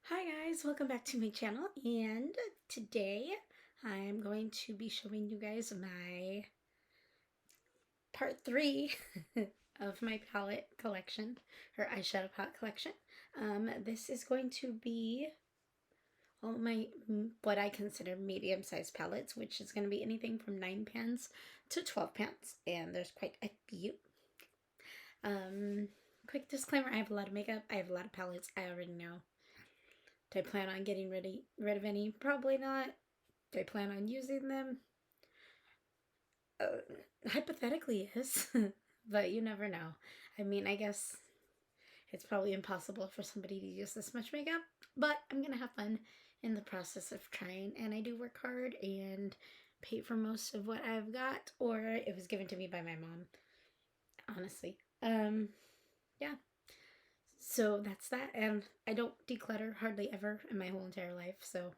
Hi guys, welcome back to my channel, and today I'm going to be showing you guys my part 3 of my palette collection, or eyeshadow palette collection. This is going to be all my, what I consider medium-sized palettes, which is going to be anything from 9 pans to 12 pans, and there's quite a few. Quick disclaimer, I have a lot of makeup, I have a lot of palettes, I already know. Do I plan on getting rid of any? Probably not. Do I plan on using them? Hypothetically, yes. But you never know. I mean, I guess it's probably impossible for somebody to use this much makeup. But I'm going to have fun in the process of trying. And I do work hard and pay for most of what I've got. Or it was given to me by my mom. Honestly. Yeah. So that's that, and I don't declutter hardly ever in my whole entire life, so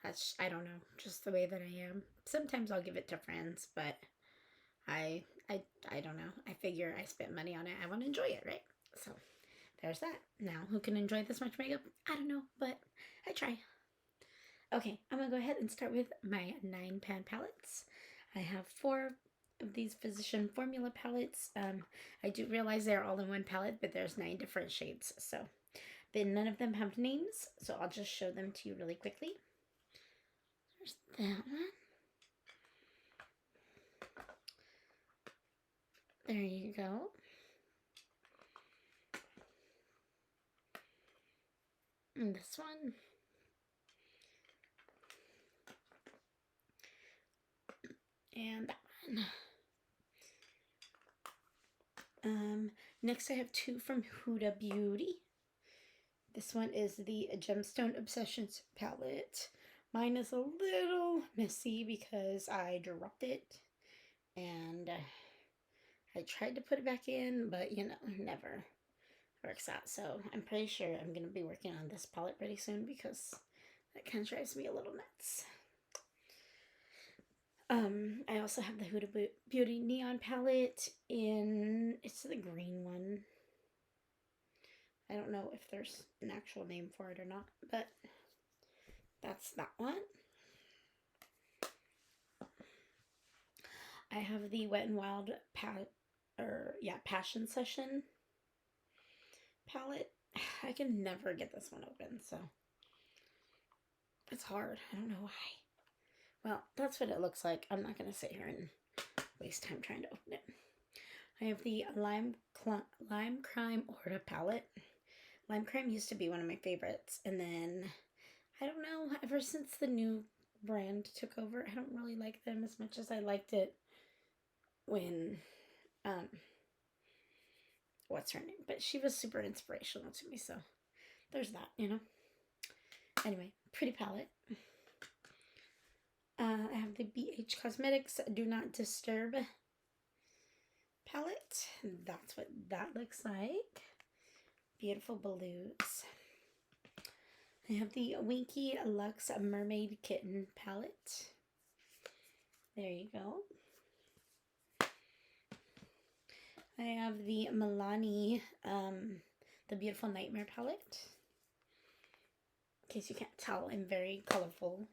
that's, I don't know, just the way that I am. Sometimes I'll give it to friends, but I don't know. I figure I spent money on it. I want to enjoy it, right? So there's that. Now, who can enjoy this much makeup? I don't know, but I try. Okay, I'm going to go ahead and start with my 9-pan palettes. I have 4 of these Physician Formula palettes. I do realize they're all in one palette, but there's 9 different shades, so then none of them have names, so I'll just show them to you really quickly. There's that one. There you go. And this one. And that one. Next I have 2 from Huda Beauty. This one is the Gemstone Obsessions palette. Mine is a little messy because I dropped it and I tried to put it back in, but you know, never works out. So I'm pretty sure I'm going to be working on this palette pretty soon because that kind of drives me a little nuts. I also have the Huda Beauty Neon palette in, it's the green one. I don't know if there's an actual name for it or not, but that's that one. I have the Wet n Wild Passion Session palette. I can never get this one open, so it's hard. I don't know why. Well, that's what it looks like. I'm not going to sit here and waste time trying to open it. I have the Lime Crime Orta palette. Lime Crime used to be one of my favorites, and then, I don't know, ever since the new brand took over, I don't really like them as much as I liked it when, what's her name? But she was super inspirational to me, so there's that, you know. Anyway, pretty palette. I have the BH Cosmetics Do Not Disturb palette. That's what that looks like. Beautiful blues. I have the Winky Luxe Mermaid Kitten palette. There you go. I have the Milani, the Beautiful Nightmare palette. In case you can't tell, I'm very colorful.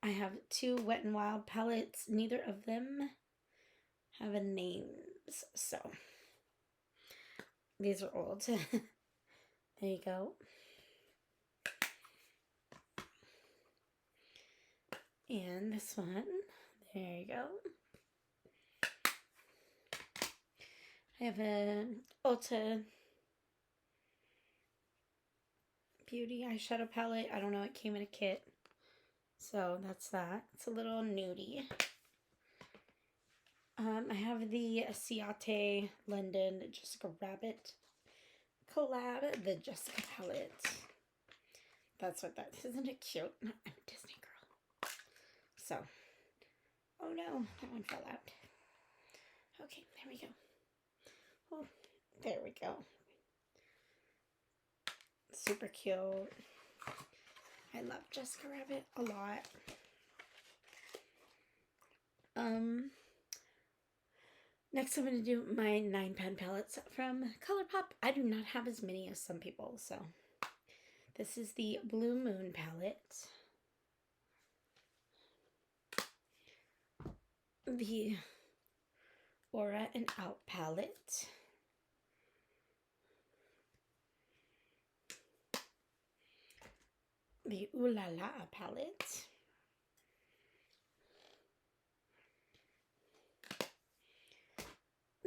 I have 2 Wet n Wild palettes. Neither of them have names, so these are old. There you go. And this one, there you go. I have an Ulta Beauty eyeshadow palette. I don't know, it came in a kit. So that's that. It's a little nudie. I have the Ciate London Jessica Rabbit collab, the Jessica palette. That's what that is. Isn't it cute? I'm a Disney girl. So, oh no, that one fell out. Okay, there we go. Oh, there we go. Super cute. I love Jessica Rabbit a lot. Next I'm going to do my 9-pan palettes from Colourpop. I do not have as many as some people, so This is the Blue Moon palette. The Aura and Out palette. The Ooh La La palette.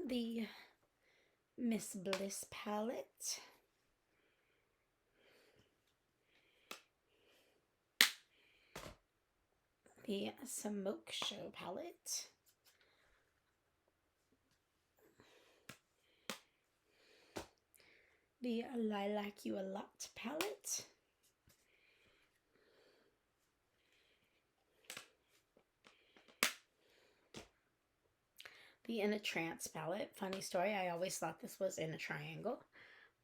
The Miss Bliss palette. The Smoke Show palette. The Lilac You A Lot palette. The In a Trance palette. Funny story, I always thought this was In a Triangle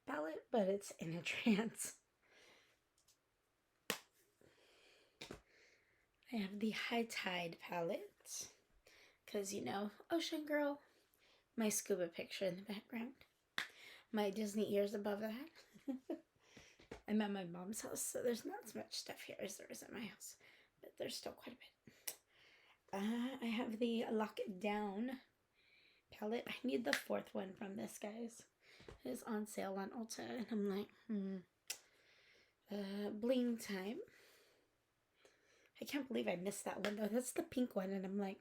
palette, but it's In a Trance. I have the High Tide palette, because, you know, Ocean Girl. My scuba picture in the background. My Disney ears above that. I'm at my mom's house, so there's not as much stuff here as there is at my house, but there's still quite a bit. I have the Lock It Down palette. I need the fourth one from this, guys. It is on sale on Ulta, and I'm like, Bling Time. I can't believe I missed that one, though. That's the pink one, and I'm like,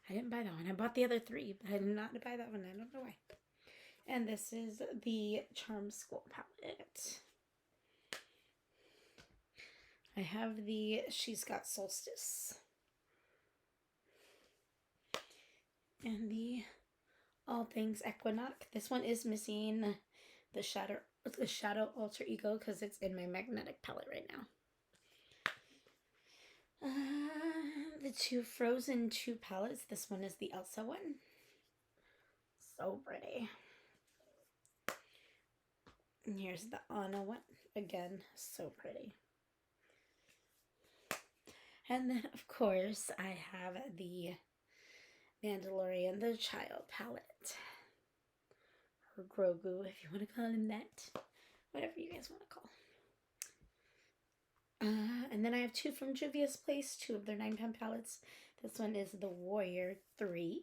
I didn't buy that one. I bought the other three, but I did not buy that one. I don't know why. And this is the Charm School palette. I have the She's Got Solstice. And the All Things Equinox. This one is missing the Shadow Alter Ego because it's in my magnetic palette right now. The two Frozen 2 palettes. This one is the Elsa one. So pretty. And here's the Anna one. Again, so pretty. And then, of course, I have the Mandalorian the Child palette. Or Grogu, if you want to call him that. Whatever you guys want to call. And then I have two from Juvia's Place, two of their 9-pound palettes. This one is the Warrior 3.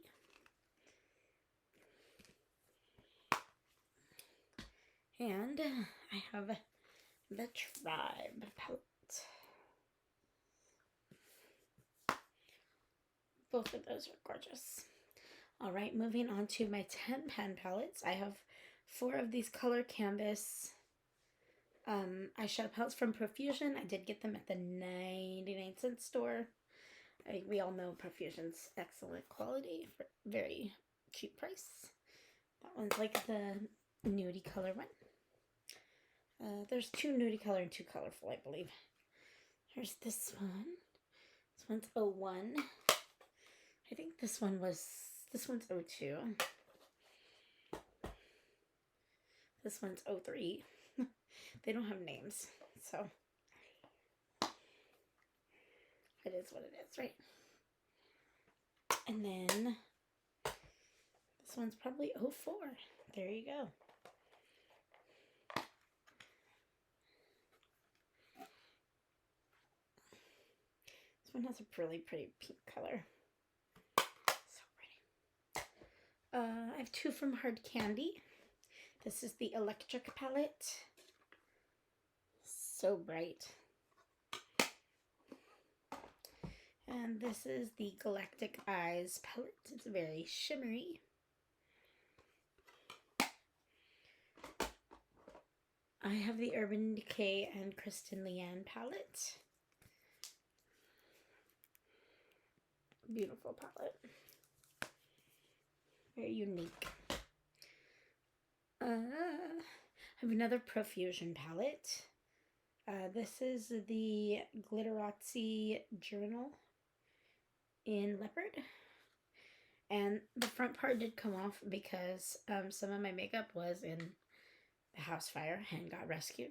And I have the Tribe palette. Both of those are gorgeous. Alright, moving on to my 10-pan palettes. I have 4 of these color canvas eyeshadow palettes from Profusion. I did get them at the 99-cent store. We all know Profusion's excellent quality for very cheap price. That one's like the nudie color one. There's 2 nudie color and 2 colorful, I believe. Here's this one. This one's 01. I think this one's 02. This one's 03. They don't have names, so it is what it is, right? And then this one's probably 04. There you go. This one has a really pretty pink color. So pretty. I have 2 from Hard Candy. This is the Electric palette. So bright. And this is the Galactic Eyes palette. It's very shimmery. I have the Urban Decay and Kristen Leanne palette. Beautiful palette. Very unique. I have another Profusion palette. This is the Glitterazzi Journal in Leopard. And the front part did come off because some of my makeup was in the house fire and got rescued.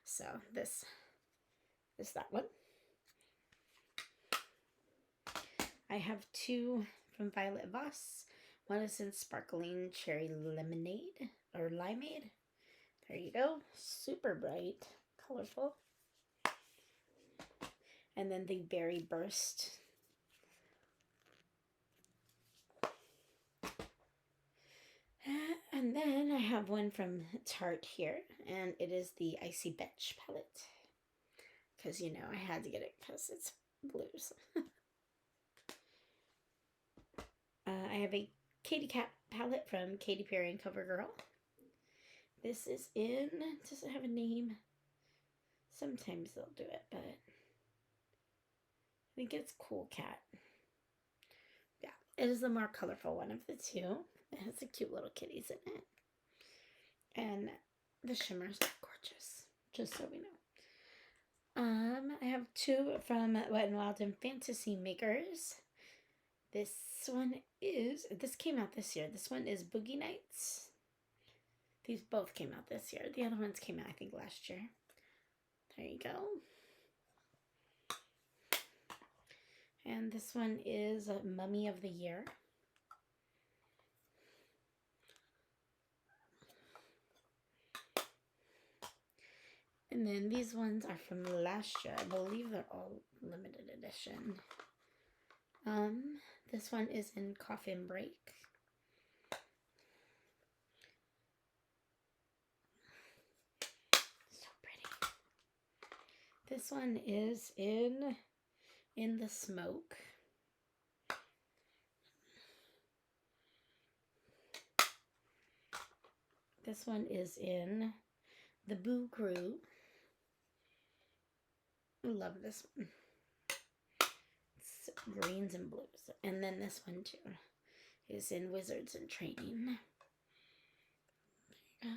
So this is that one. I have 2 from Violet Voss. One is in Sparkling Cherry Lemonade or Limeade. There you go. Super bright, colorful. And then the Berry Burst. And then I have one from Tarte here, and it is the Icy Bench palette. Because, you know, I had to get it because it's blues. I have a Katy Cat palette from Katy Perry and CoverGirl. This is in, does it have a name? Sometimes they'll do it, but I think it's Cool Cat. Yeah, it is the more colorful one of the two. It has the cute little kitties in it. And the shimmers are gorgeous, just so we know. I have two from Wet n Wild and Fantasy Makers. This came out this year. This one is Boogie Nights. These both came out this year. The other ones came out, I think, last year. There you go. And this one is Mummy of the Year. And then these ones are from last year. I believe they're all limited edition. This one is in Coffin Break. So pretty. This one is in the Smoke. This one is in the Boo Crew. I love this one. It's greens and blues. And then this one too is in Wizards in Training. There you go.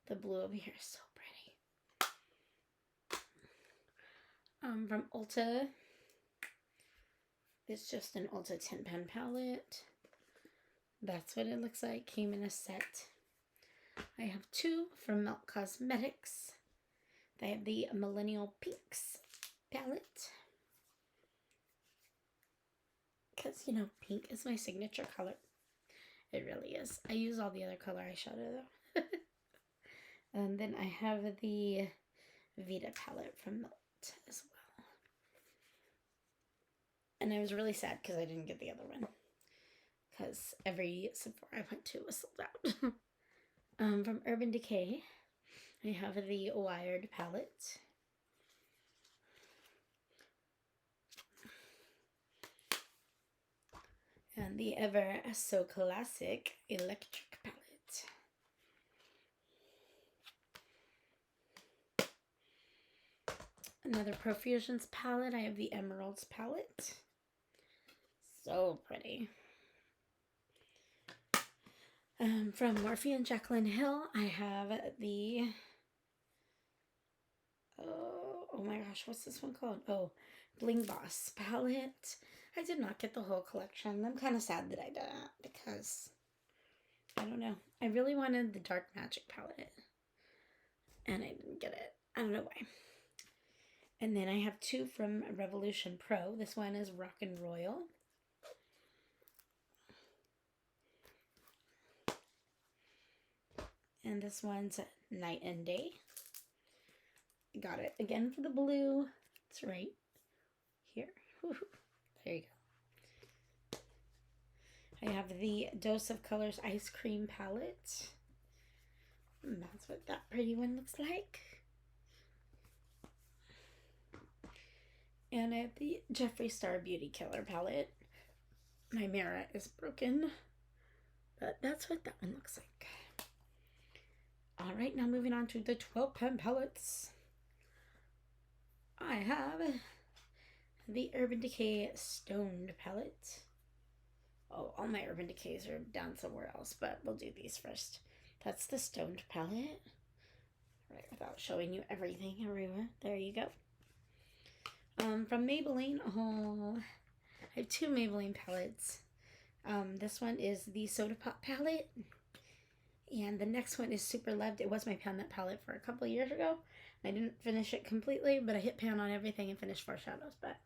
The blue over here is so pretty. From Ulta. It's just an Ulta 10-pan palette. That's what it looks like. Came in a set. I have two from Milk Cosmetics. I have the Millennial Pinks palette. Because, you know, pink is my signature color. It really is. I use all the other color eyeshadow though. And then I have the Vita palette from Melt as well. And I was really sad because I didn't get the other one. Because every Sephora I went to was sold out. From Urban Decay, I have the Wired palette. And the ever so classic Electric palette. Another Profusions palette. I have the Emeralds palette. So pretty. From Morphe and Jaclyn Hill, I have the, oh my gosh, what's this one called? Oh, Bling Boss palette. I did not get the whole collection. I'm kind of sad that I didn't because, I don't know. I really wanted the Dark Magic palette, and I didn't get it. I don't know why. And then I have two from Revolution Pro. This one is Rock and Royal. And this one's Night and Day. Got it again for the blue. It's right here. There you go. I have the Dose of Colors Ice Cream palette. And that's what that pretty one looks like. And I have the Jeffree Star Beauty Killer palette. My mirror is broken, but that's what that one looks like. All right, now moving on to the 12-pan palettes. I have the Urban Decay Stoned palette. Oh, all my Urban Decays are down somewhere else, but we'll do these first. That's the Stoned palette. Right, without showing you everything everywhere. There you go. From Maybelline, I have two Maybelline palettes. This one is the Soda Pop palette. And the next one is Super Loved. It was my Pan That palette for a couple of years ago. I didn't finish it completely, but I hit pan on everything and finished Foreshadows. But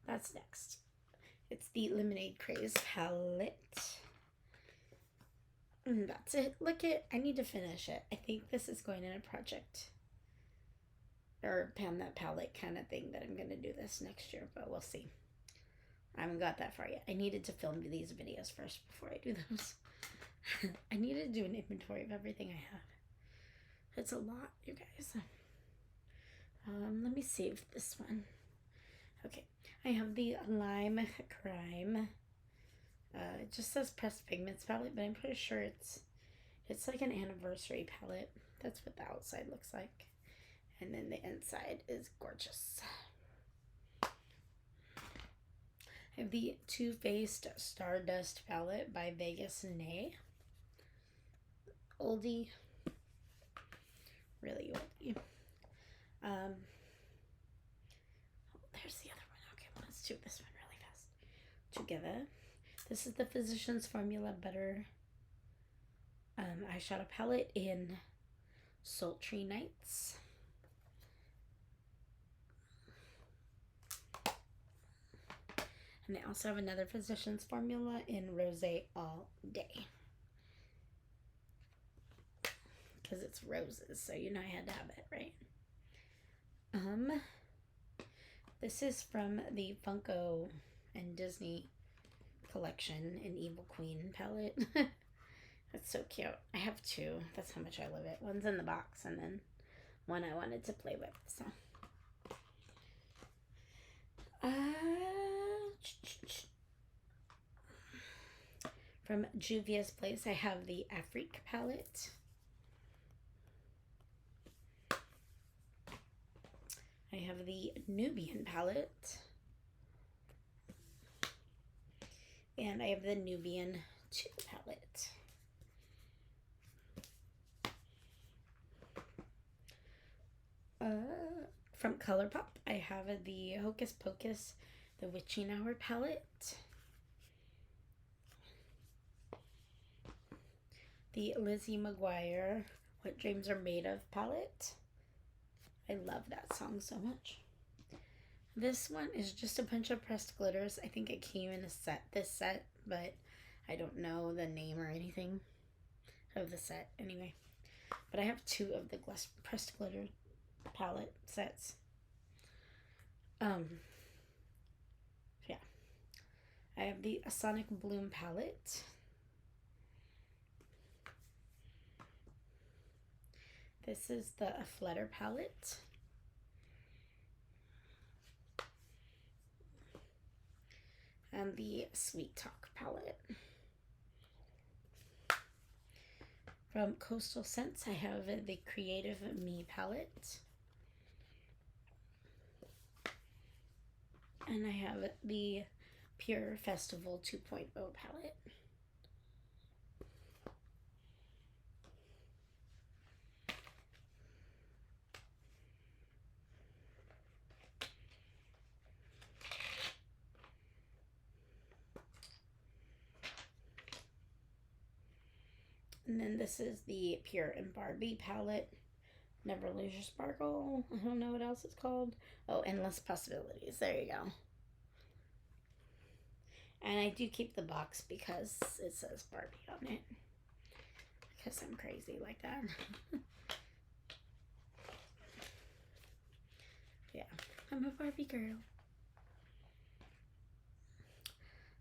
that's next. It's the Lemonade Craze palette. that's it. Look it. I need to finish it. I think this is going in a project or pan that palette kind of thing that I'm going to do this next year, but we'll see. I haven't got that far yet. I needed to film these videos first before I do those. I needed to do an inventory of everything I have. It's a lot, you guys. Let me save this one. Okay, I have the Lime Crime. It just says Pressed Pigments palette, but I'm pretty sure it's like an anniversary palette. That's what the outside looks like. And then the inside is gorgeous. I have the Too Faced Stardust palette by Vegas Nay. Oldie. Really oldie. There's the other one. Okay, well, let's do this one really fast. Together. This is the Physicians Formula Butter eyeshadow palette in Sultry Nights. And they also have another Physicians Formula in Rosé All Day. Because it's roses, so you know I had to have it, right? This is from the Funko and Disney collection, an Evil Queen palette. That's so cute. I have two. That's how much I love it. One's in the box, and then one I wanted to play with. So, from Juvia's Place, I have the Afrique palette. I have the Nubian palette. And I have the Nubian 2 palette. From Colourpop, I have the Hocus Pocus, the Witching Hour palette. The Lizzie McGuire, What Dreams Are Made Of palette. I love that song so much. This one is just a bunch of pressed glitters. I think it came in a set, this set, but I don't know the name or anything of the set anyway. But I have two of the pressed glitter palette sets. Yeah. I have the Sonic Bloom palette. This is the Flutter palette. And the Sweet Talk palette. From Coastal Scents, I have the Creative Me palette. And I have the Pure Festival 2.0 palette. And then this is the Pure and Barbie palette. Never Lose Your Sparkle. I don't know what else it's called. Oh, Endless Possibilities. There you go. And I do keep the box because it says Barbie on it. Because I'm crazy like that. Yeah, I'm a Barbie girl.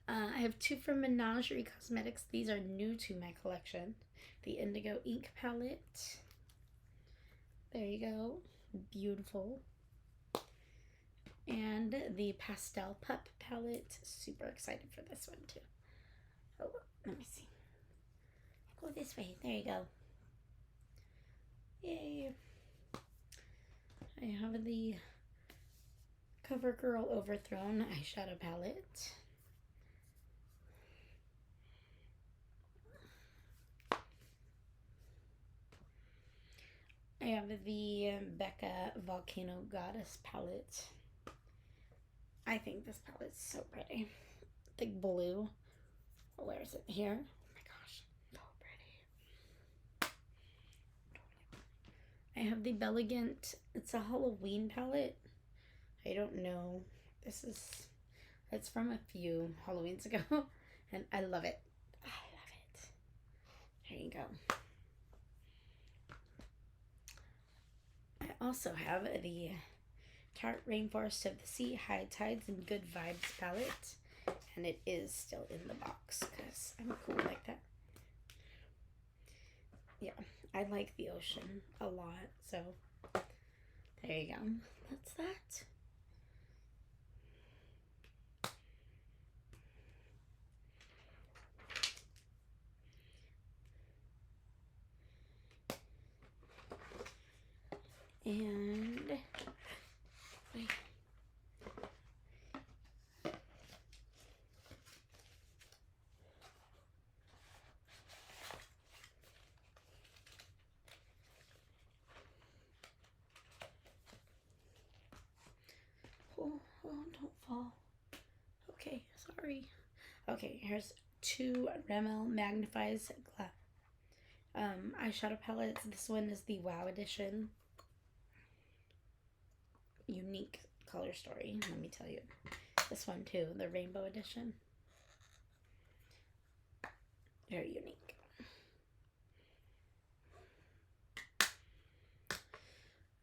I have two from Menagerie Cosmetics. These are new to my collection. The Indigo Ink Palette. There you go. Beautiful. And the Pastel Pup Palette. Super excited for this one too. Oh, let me see. Go this way. There you go. Yay. I have the CoverGirl Overthrown eyeshadow palette. I have the Becca Volcano Goddess palette. I think this palette's so pretty. The blue. Where is it? Here. Oh my gosh. So pretty. I have the Bellegant. It's a Halloween palette. I don't know. It's from a few Halloweens ago. And I love it. I love it. There you you go. I also have the Tarte Rainforest of the Sea High Tides and Good Vibes palette. And it is still in the box because I'm cool like that. Yeah, I like the ocean a lot. So there you go. That's that. And wait. Oh, don't fall. Okay, sorry. Okay, here's 2 Rimmel Magnifies eyeshadow palettes. This one is the Wow Edition. Unique color story, let me tell you. This one too, the Rainbow Edition. Very unique.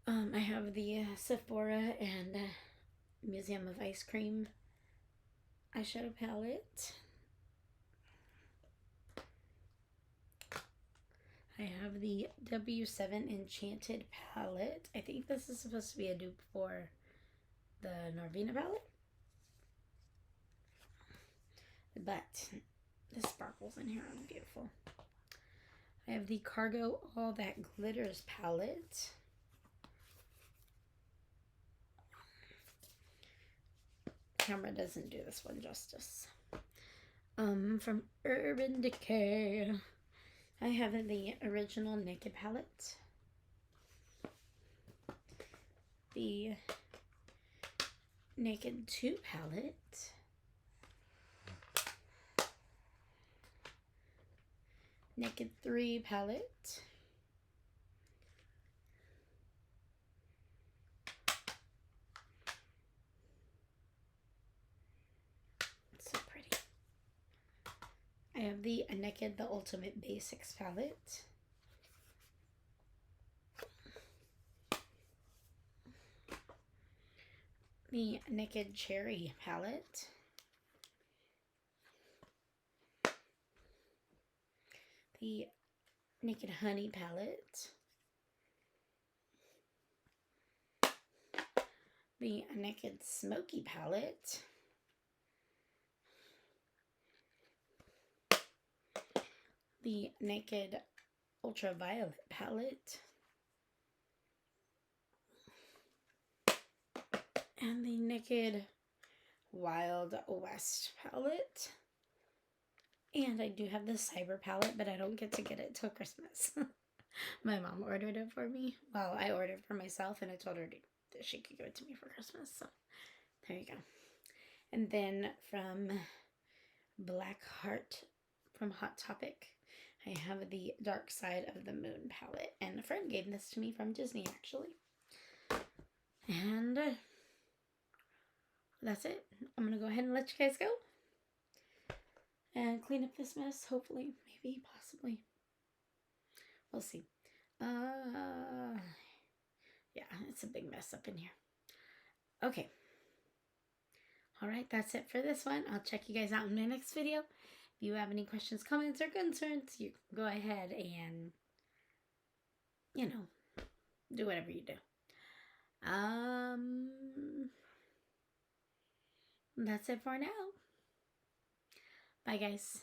I have the Sephora and Museum of Ice Cream eyeshadow palette. I have the W7 Enchanted palette. I think this is supposed to be a dupe for the Norvina palette. But the sparkles in here are beautiful. I have the Cargo All That Glitters palette. Camera doesn't do this one justice. From Urban Decay, I have the original Naked palette, the Naked 2 palette, Naked 3 palette, so pretty. I have the Naked The Ultimate Basics palette, the Naked Cherry palette, the Naked Honey palette, the Naked Smoky palette, the Naked Ultraviolet palette, and the Naked Wild West palette. And I do have the Cyber palette, but I don't get to get it till Christmas. My mom ordered it for me. Well, I ordered for myself, and I told her that she could give it to me for Christmas. So there you go. And then from Black Heart from Hot Topic, I have the Dark Side of the Moon palette. And a friend gave this to me from Disney, actually. And that's it. I'm going to go ahead and let you guys go. And clean up this mess, hopefully, maybe, possibly. We'll see. Yeah, it's a big mess up in here. Okay. Alright, that's it for this one. I'll check you guys out in my next video. If you have any questions, comments, or concerns, you can go ahead and, do whatever you do. That's it for now. Bye, guys.